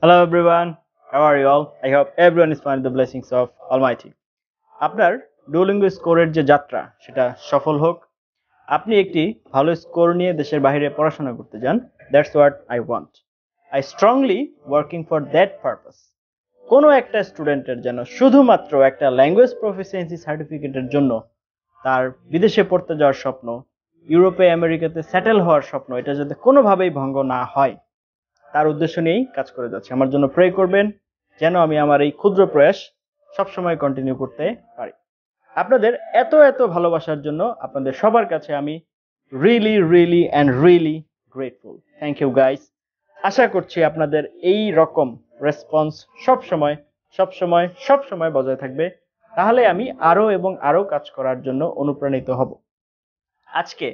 Hello everyone, how are you all? I hope everyone is fine with the blessings of Almighty. আপনার Duolingo স্কোরের যে যাত্রা সেটা সফল হোক। আপনি একটি ভালো স্কোর নিয়ে দেশের বাইরে পড়াশোনা করতে যান। That's what I want. I strongly working for that purpose. কোনো একটা স্টুডেন্টের যেন শুধুমাত্র একটা ল্যাঙ্গুয়েজ প্রফিসিয়েন্সি সার্টিফিকেটের জন্য তার বিদেশে পড়তে যাওয়ার স্বপ্ন, ইউরোপে আমেরিকাতে সেটেল হওয়ার স্বপ্ন এটা যাতে কোনোভাবেই ভঙ্গ না হয় তার উদ্দেশ্য নিয়েই কাজ করে যাচ্ছে। আমার জন্য প্রে করবেন যেন আমি আমার এই ক্ষুদ্র প্রয়াস সবসময় কন্টিনিউ করতে পারি। আপনাদের এত এত ভালোবাসার জন্য আপনাদের সবার কাছে আমি really grateful. Thank you guys. আশা করছি আপনাদের এই রকম রেসপন্স সবসময় বজায় থাকবে, তাহলে আমি আরো এবং আরো কাজ করার জন্য অনুপ্রাণিত হব। আজকে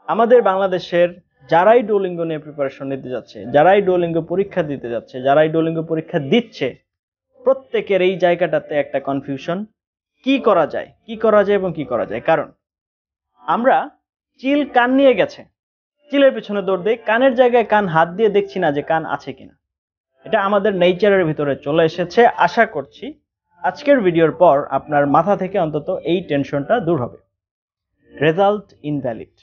আমাদের বাংলাদেশের যারাই ডুওলিঙ্গো নিয়ে প্রিপারেশন নিতে যাচ্ছে, যারাই ডুওলিঙ্গো পরীক্ষা দিতে যাচ্ছে, যারাই ডুওলিঙ্গো পরীক্ষা দিচ্ছে, প্রত্যেকের এই জায়গাটাতে একটা কনফিউশন, কি করা যায় এবং কি করা যায়। কারণ আমরা চিল কান নিয়ে গেছে, চিলের পিছনে দৌড় দেই, কানের জায়গায় কান হাত দিয়ে দেখছি না যে কান আছে কিনা। এটা আমাদের নেচারের ভিতরে চলে এসেছে। আশা করছি আজকের ভিডিওর পর আপনার মাথা থেকে অন্তত এই টেনশনটা দূর হবে। রেজাল্ট ইনভ্যালিড,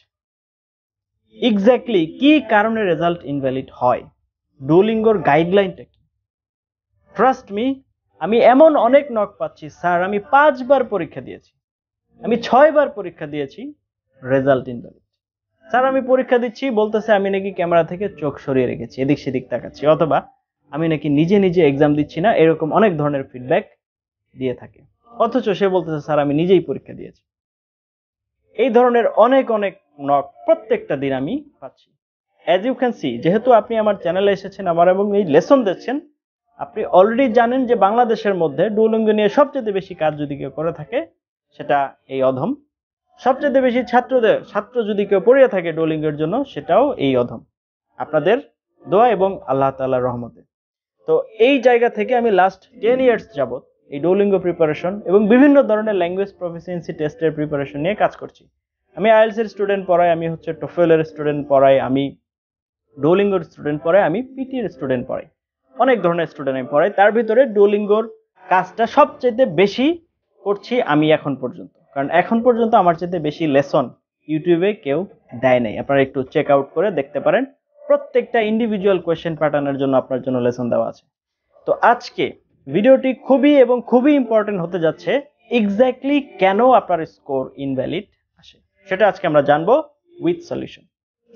এক্স্যাক্টলি কি কারণে রেজাল্ট ইনভ্যালিড হয়, ডুওলিঙ্গোর গাইডলাইনটা কি? ট্রাস্ট মি, আমি এমন অনেক নক পাচ্ছি, স্যার আমি 5 বার পরীক্ষা দিয়েছি, আমি 6 বার পরীক্ষা দিয়েছি, রেজাল্ট ইনভ্যালিড। স্যার আমি পরীক্ষা দিচ্ছি, বলতেছে আমি নাকি ক্যামেরা থেকে চোখ সরিয়ে রেখেছি, এদিক সেদিক তাকাচ্ছি, অথবা আমি নাকি নিজে নিজে এক্সাম দিচ্ছি না, এরকম অনেক ধরনের ফিডব্যাক দিয়ে থাকে। অথচ সে বলতেছে স্যার আমি নিজেই পরীক্ষা দিয়েছি। এই ধরনের অনেক নক প্রত্যেকটা দিন আমি পাচ্ছি। অ্যাজ ইউ ক্যান সি, যেহেতু আপনি আমার চ্যানেলে এসেছেন আমার এবং এই লেসন দিচ্ছেন, আপনি অলরেডি জানেন যে বাংলাদেশের মধ্যে ডুওলিঙ্গো নিয়ে সবচেয়ে বেশি কাজ যদি কেউ করে থাকে সেটা এই অধম। সবচেয়ে বেশি ছাত্র যদি কেউ পড়িয়ে থাকে ডুওলিঙ্গোর জন্য সেটাও এই অধম। আপনাদের দোয়া এবং আল্লাহ তাআলার রহমতে। তো এই জায়গা থেকে আমি লাস্ট 10 ইয়ার্স যাবত এই ডুওলিঙ্গো প্রিপারেশন এবং বিভিন্ন ধরনের ল্যাঙ্গুয়েজ প্রফিসিয়েন্সি টেস্টের প্রিপারেশন নিয়ে কাজ করছি। আমি আইএলটিএস এর স্টুডেন্ট পড়াই, আমি টোফেল এর স্টুডেন্ট পড়াই, আমি ডুওলিঙ্গোর স্টুডেন্ট পড়াই, আমি পিটি এর স্টুডেন্ট পড়াই, অনেক ধরনের স্টুডেন্ট আমি পড়াই। তার ভিতরে ডুওলিঙ্গোর কাজটা সবচেয়ে বেশি করছি আমি এখন পর্যন্ত, কারণ এখন পর্যন্ত আমার চেয়ে বেশি লেসন ইউটিউবে কেউ দেয় নাই। আপনারা একটু চেক আউট করে দেখতে পারেন, প্রত্যেকটা ইন্ডিভিজুয়াল কোয়েশ্চেন প্যাটার্নের জন্য আপনার জন্য লেসন দেওয়া আছে। তো আজকে ভিডিওটি খুবই ইম্পর্টেন্ট হতে যাচ্ছে। এক্স্যাক্টলি কেন আপনার স্কোর ইনভ্যালিড আসে সেটা আজকে আমরা জানবো উইথ সলিউশন।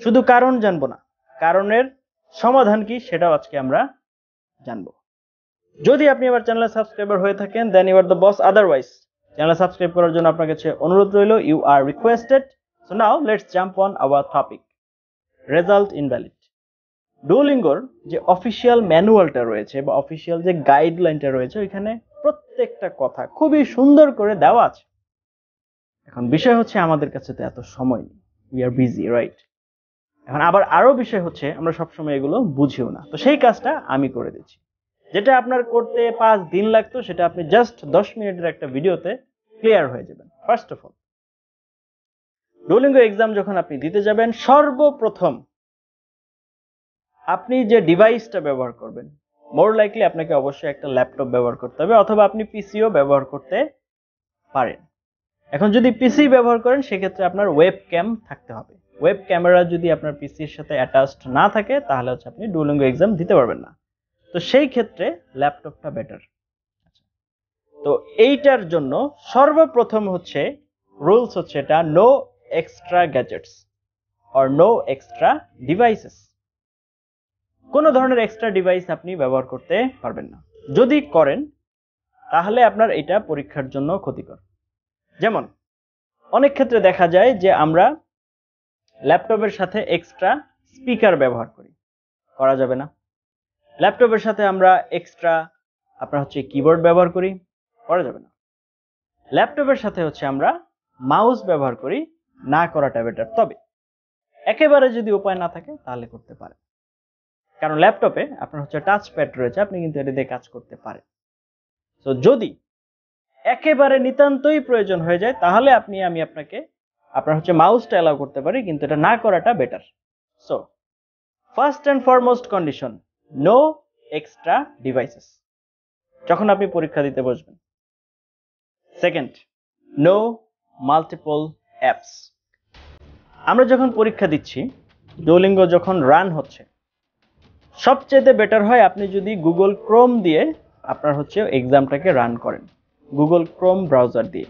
শুধু কারণ জানবো না, কারণের সমাধান কি সেটাও আজকে আমরা জানবো। যদি আপনি আমার চ্যানেলে সাবস্ক্রাইবার হয়ে থাকেন then you are the boss, otherwise channel subscribe করার জন্য আপনার কাছে অনুরোধ রইল, you are requested. So now let's jump on our topic, result invalid. ডুওলিঙ্গোর যে অফিসিয়াল ম্যানুয়ালটা রয়েছে বা অফিসিয়াল যে গাইডলাইনটা রয়েছে ওইখানে প্রত্যেকটা কথা খুবই সুন্দর করে দেওয়া আছে। এখন বিষয় হচ্ছে আমাদের কাছে তো এত সময় নেই, উই আর বিজি, রাইট? এখন আবার আরো বিষয় হচ্ছে আমরা সবসময় এগুলো বুঝিও না। তো সেই কাজটা আমি করে দিচ্ছি, যেটা আপনার করতে 5 দিন লাগতো সেটা আপনি জাস্ট 10 মিনিটের একটা ভিডিওতে ক্লিয়ার হয়ে যাবেন। First of all, Duolingo exam যখন আপনি দিতে যাবেন, সর্বপ্রথম আপনি যে ডিভাইসটা ব্যবহার করবেন, মোর লাইকলি আপনাকে অবশ্যই একটা ল্যাপটপ ব্যবহার করতে হবে, অথবা আপনি পিসিও ব্যবহার করতে পারেন। এখন যদি পিসি ব্যবহার করেন সেক্ষেত্রে আপনার ওয়েব ক্যাম থাকতে হবে। ওয়েব ক্যামেরা যদি আপনার পিসির সাথে অ্যাটাচড না থাকে তাহলে হচ্ছে আপনি ডুওলিঙ্গো এক্সাম দিতে পারবেন না। তো সেই ক্ষেত্রে ল্যাপটপটা বেটার। তো এইটার জন্য সর্বপ্রথম হচ্ছে রুলস হচ্ছে এটা, no extra gadgets or no extra devices. কোনো ধরনের এক্সট্রা ডিভাইস আপনি ব্যবহার করতে পারবেন না। যদি করেন তাহলে আপনার এটা পরীক্ষার জন্য ক্ষতিকর। যেমন অনেক ক্ষেত্রে দেখা যায় যে আমরা ল্যাপটপের সাথে এক্সট্রা স্পিকার ব্যবহার করা যাবে না। ল্যাপটপের সাথে আমরা এক্সট্রা আপনার হচ্ছে কিবোর্ড ব্যবহার করা যাবে না। ল্যাপটপের সাথে হচ্ছে আমরা মাউস ব্যবহার না করাটা বেটার। তবে একেবারে যদি উপায় না থাকে তাহলে করতে পারেন, কারণ ল্যাপটপে আপনার হচ্ছে টাচ প্যাড রয়েছে, আপনি কিন্তু এটা দিয়ে কাজ করতে পারেন। তো যদি একেবারে নিতান্তই প্রয়োজন হয়ে যায় তাহলে আমি আপনাকে আপনার হচ্ছে মাউসটা অ্যালাউ করতে পারি, কিন্তু এটা না করাটা better. So first and foremost condition, no extra devices যখন আপনি পরীক্ষা দিতে বসবেন। Second, no multiple apps. আমরা যখন পরীক্ষা দিচ্ছি, ডুওলিঙ্গো যখন রান হচ্ছে, সবচেয়ে বেটার হয় আপনি যদি গুগল ক্রোম দিয়ে আপনার এক্সামটাকে রান করেন, গুগল ক্রোম ব্রাউজার দিয়ে।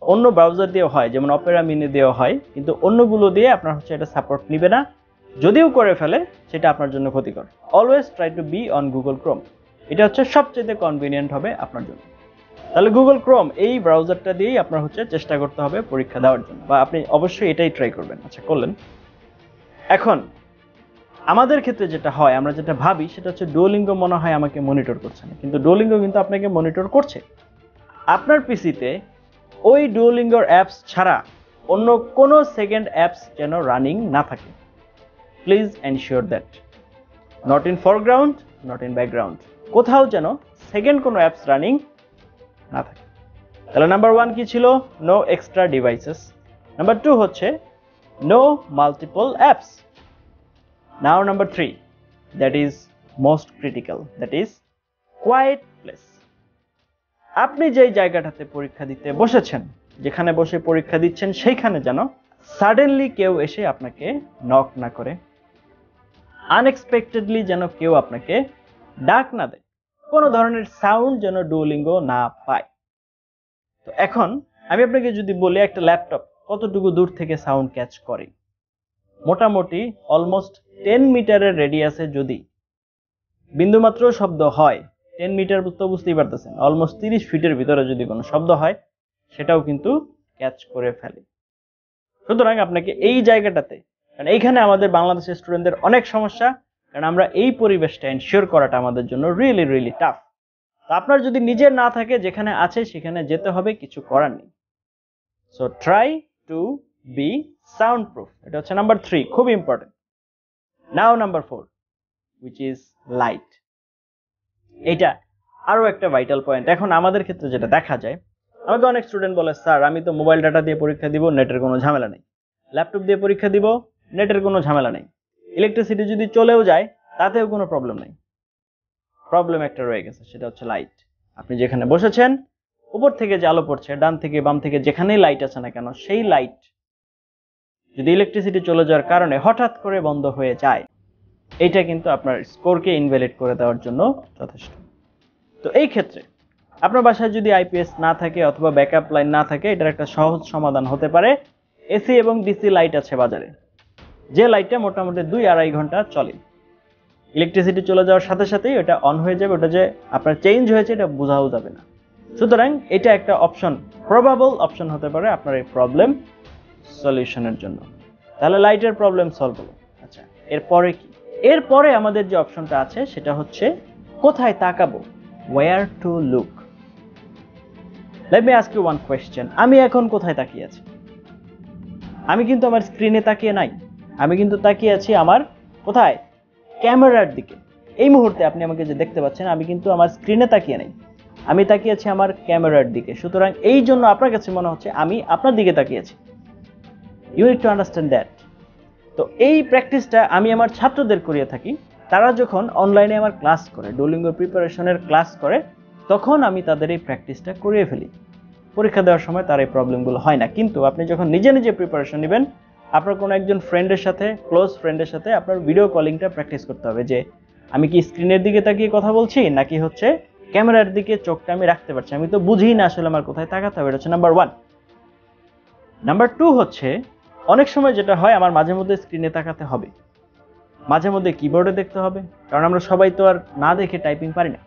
অন্য ব্রাউজার দিয়ে হয়, যেমন অপেরা মিনি দিয়েও হয়, কিন্তু অন্যগুলো দিয়ে আপনার এটা সাপোর্ট নিবে না। যদিও করে ফেলে সেটা আপনার জন্য ক্ষতিকর। Always try to be on Google Chrome. এটা সবচেয়ে কনভিনিয়েন্ট হবে আপনার জন্য। তাহলে গুগল ক্রোম এই ব্রাউজারটা দিয়েই আপনার চেষ্টা করতে হবে পরীক্ষা দেওয়ার জন্য, বা আপনি অবশ্যই এটাই ট্রাই করবেন। আচ্ছা, করলেন। এখন আমাদের ক্ষেত্রে যেটা হয়, আমরা যেটা ভাবি সেটা ডুওলিঙ্গো মনে হয় আমাকে মনিটর করছে না, কিন্তু ডুওলিঙ্গো কিন্তু আপনাকে মনিটর করছে। আপনার পিসিতে ওই ডুওলিঙ্গোর অ্যাপস ছাড়া অন্য কোনো সেকেন্ড অ্যাপস যেন রানিং না থাকে। Please ensure that not in foreground, not in background, কোথাও যেন সেকেন্ড কোনো অ্যাপস রানিং না থাকে। তাহলে নাম্বার 1 কি ছিল? No extra devices. নাম্বার 2 হচ্ছে no multiple apps. Now number 3, that is most critical, that is quiet place. আপনি যেই জায়গাটাতে পরীক্ষা দিতে বসেছেন, যেখানে বসে পরীক্ষা দিচ্ছেন, সেইখানে যেন সাডেনলি কেউ এসে আপনাকে নক না করে, আনএক্সপেক্টেডলি যেন কেউ আপনাকে ডাক না দেয়, কোনো ধরনের সাউন্ড যেন ডুওলিঙ্গো না পায়। তো এখন আমি আপনাকে যদি বলি, একটা ল্যাপটপ কতটুকু দূর থেকে সাউন্ড ক্যাচ করে? মোটামুটি অলমোস্ট 10 মিটারের রেডিয়াসে যদি বিন্দুমাত্র শব্দ হয়, 10 মিটার তো বুঝতেই পারতেছেন, অলমোস্ট 30 ফিটের ভিতরে যদি কোনো শব্দ হয়, সেটাও কিন্তু ক্যাচ করে ফেলে। সুতরাং আপনাকে এই জায়গাটাতে, কারণ এইখানে আমাদের বাংলাদেশের স্টুডেন্টদের অনেক সমস্যা, কারণ আমরা এই পরিবেশটা এনশিওর করাটা আমাদের জন্য রিয়েলি রিয়েলি টাফ। তো আপনার যদি নিজের না থাকে, যেখানে আছে সেখানে যেতে হবে, কিছু করার নেই। So try to be soundproof. এটা নাম্বার 3, খুব important. Now number 4, which is light. এটা আরো একটা ভাইটাল পয়েন্ট। এখন আমাদের ক্ষেত্রে যেটা দেখা যায়, আমাকে অনেক স্টুডেন্ট বলে, স্যার আমি তো মোবাইল ডাটা দিয়ে পরীক্ষা দিব, নেটের কোনো ঝামেলা নেই। ল্যাপটপ দিয়ে পরীক্ষা দিব, নেটের কোনো ঝামেলা নেই। ইলেকট্রিসিটি যদি চলেও যায়, তাতেও কোনো প্রবলেম নেই। প্রবলেম একটা রয়ে গেছে, সেটা লাইট। আপনি যেখানে বসেছেন, উপর থেকে যে আলো পড়ছে, ডান থেকে বাম থেকে যেখানেই লাইট আছে না কেন, সেই লাইট যদি ইলেকট্রিসিটি চলে যাওয়ার কারণে হঠাৎ করে বন্ধ হয়ে যায়, এটা কিন্তু আপনার স্কোরকে ইনভ্যালিড করে দেওয়ার জন্য যথেষ্ট। তো এই ক্ষেত্রে আপনার বাসায় যদি আইপিএস না থাকে অথবা ব্যাকআপ লাইন না থাকে, এটার একটা সহজ সমাধান হতে পারে। এসি এবং ডিসি লাইট আছে বাজারে, যে লাইটটা মোটামুটি 2-2.5 ঘন্টা চলে। ইলেকট্রিসিটি চলে যাওয়ার সাথে সাথেই ওটা অন হয়ে যাবে, ওটা যে আপনার চেঞ্জ হয়েছে এটা বোঝাও যাবে না। সুতরাং এটা একটা অপশন, প্রবাবল অপশন হতে পারে আপনার এই প্রবলেম সলিউশনের জন্য। তাহলে লাইটের প্রবলেম সলভ হলো। আচ্ছা, এরপরে কি? এরপরে আমাদের যে অপশনটা আছে সেটা হচ্ছে কোথায় তাকাবো, where to look. Let me ask you one question. আমি এখন কোথায় তাকিয়ে আছি? আমি কিন্তু আমার স্ক্রিনে তাকিয়ে নাই, আমি কিন্তু তাকিয়ে আছি আমার কোথায়? ক্যামেরার দিকে। এই মুহূর্তে আপনি আমাকে যে দেখতে পাচ্ছেন, আমি কিন্তু আমার স্ক্রিনে তাকিয়ে নাই, আমি তাকিয়ে আছি আমার ক্যামেরার দিকে। সুতরাং এই জন্য আপনার কাছে মনে হচ্ছে আমি আপনার দিকে তাকিয়ে আছি। You need to understand that. তো এই প্র্যাকটিসটা আমি আমার ছাত্রদের করিয়ে থাকি। তারা যখন অনলাইনে আমার ক্লাস করে, ডুওলিঙ্গো প্রিপারেশনের ক্লাস করে, তখন আমি তাদের এই প্র্যাকটিসটা করিয়ে ফেলি। পরীক্ষা দেওয়ার সময় তার এই প্রবলেমগুলো হয় না। কিন্তু আপনি যখন নিজে নিজে প্রিপারেশন নেবেন, আপনার কোনো একজন ফ্রেন্ডের সাথে, ক্লোজ ফ্রেন্ডের সাথে আপনার ভিডিও কলিংটা প্র্যাকটিস করতে হবে, যে আমি কি স্ক্রিনের দিকে তাকিয়ে কথা বলছি, নাকি ক্যামেরার দিকে চোখটা আমি রাখতে পারছি, আমি তো বুঝি না আসলে আমার কোথায় তাকাতে হবে। এটা হচ্ছে নাম্বার 1। নাম্বার 2 হচ্ছে, অনেক সময় যেটা হয়, আমার মাঝে মধ্যে স্ক্রিনে তাকাতে হবে, মাঝে মধ্যে কিবোর্ডে দেখতে হবে, কারণ আমরা সবাই তো আর না দেখে টাইপিং পারি না।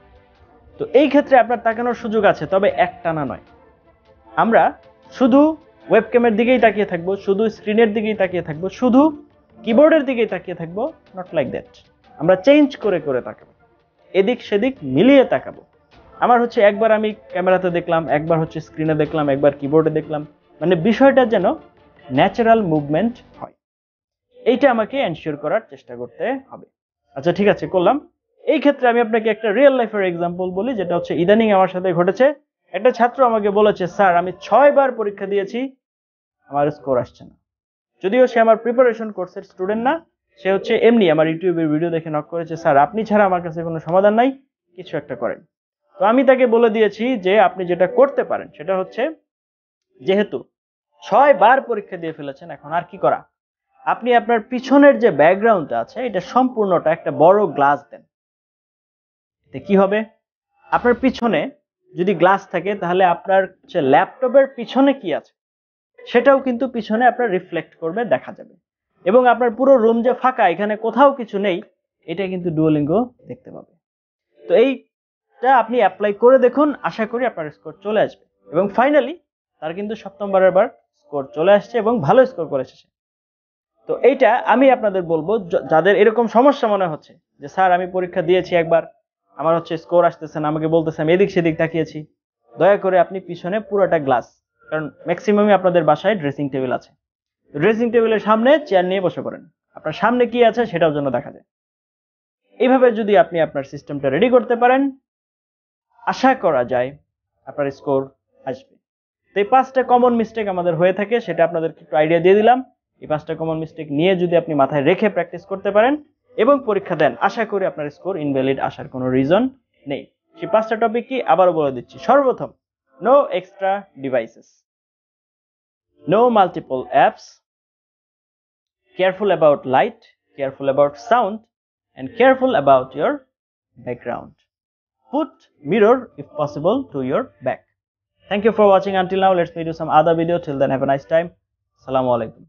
তো এই ক্ষেত্রে আপনার তাকানোর সুযোগ আছে, তবে একটানা নয়। আমরা শুধু ওয়েবক্যামের দিকেই তাকিয়ে থাকবো, শুধু স্ক্রিনের দিকেই তাকিয়ে থাকবো, শুধু কিবোর্ডের দিকেই তাকিয়ে থাকবো, নট লাইক দ্যাট। আমরা চেঞ্জ করে করে তাকাবো, এদিক সেদিক মিলিয়ে তাকাবো। আমার একবার আমি ক্যামেরাতে দেখলাম, একবার স্ক্রিনে দেখলাম, একবার কিবোর্ডে দেখলাম, মানে বিষয়টা যেন ন্যাচারাল মুভমেন্ট হয়, এইটা আমাকে এনশিওর করার চেষ্টা করতে হবে। আচ্ছা, ঠিক আছে, করলাম। এই ক্ষেত্রে আমি আপনাকে একটা রিয়েল লাইফের এক্সাম্পল বলি, যেটা ইদানিং আমার সাথে ঘটেছে। একটা ছাত্র আমাকে বলেছে, স্যার আমি 6 বার পরীক্ষা দিয়েছি, আমার স্কোর আসছে না। যদিও সে আমার প্রিপারেশন কোর্সের স্টুডেন্ট না, সে হচ্ছে এমনি আমার ইউটিউবের ভিডিও দেখে নক করেছে, স্যার আপনি ছাড়া আমার কাছে কোনো সমাধান নাই, কিছু একটা করেন। তো আমি তাকে বলে দিয়েছি যে আপনি যেটা করতে পারেন সেটা হচ্ছে, যেহেতু 6 বার পরীক্ষা দিয়ে ফেলেছেন, এখন আর কি করা, আপনি আপনার পিছনের যে ব্যাকগ্রাউন্ডটা আছে এটা সম্পূর্ণটা একটা বড় গ্লাস দেন। এতে কি হবে, আপনার পিছনে যদি গ্লাস থাকে তাহলে আপনার ল্যাপটপের পিছনে কি আছে সেটাও কিন্তু পিছনে আপনার রিফ্লেক্ট করবে, দেখা যাবে। এবং আপনার পুরো রুম যে ফাঁকা, এখানে কোথাও কিছু নেই, এটা কিন্তু ডুওলিঙ্গো দেখতে পাবে। তো এইটা আপনি অ্যাপ্লাই করে দেখুন, আশা করি আপনার স্কোর চলে আসবে। এবং ফাইনালি তার কিন্তু 7ম বারের বার স্কোর চলে আসছে এবং ভালো স্কোর করেছে সে। তো এইটা আমি আপনাদের বলবো, যাদের এরকম সমস্যা মনে হচ্ছে যে স্যার আমি পরীক্ষা দিয়েছি একবার, আমার স্কোর আসতেছে না, আমাকে বলতেছে আমি এদিক সেদিক তাকিয়েছি, দয়া করে আপনি পিছনে পুরোটা গ্লাস, কারণ ম্যাক্সিমামই আপনাদের বাসায় ড্রেসিং টেবিল আছে, ড্রেসিং টেবিলের সামনে চেয়ার নিয়ে বসে পড়েন, আপনার সামনে কি আছে সেটাও যেন দেখা যায়। এইভাবে যদি আপনি আপনার সিস্টেমটা রেডি করতে পারেন, আশা করা যায় আপনার স্কোর আসবে। তো এই 5টা কমন মিস্টেক আমাদের হয়ে থাকে, সেটা আপনাদেরকে একটু আইডিয়া দিয়ে দিলাম। এই 5টা কমন মিস্টেক নিয়ে যদি আপনি মাথায় রেখে প্র্যাকটিস করতে পারেন এবং পরীক্ষা দেন, আশা করি আপনার স্কোর ইনভ্যালিড আসার কোনো রিজন নেই। সেই 5টা টপিক কি আবারও বলে দিচ্ছি। সর্বপ্রথম, no extra devices, no multiple apps, careful about light, careful about sound, and careful about your background. Put mirror if possible to your back. Thank you for watching until now. Let's meet you some other video. Till then, have a nice time. Assalamu alaikum.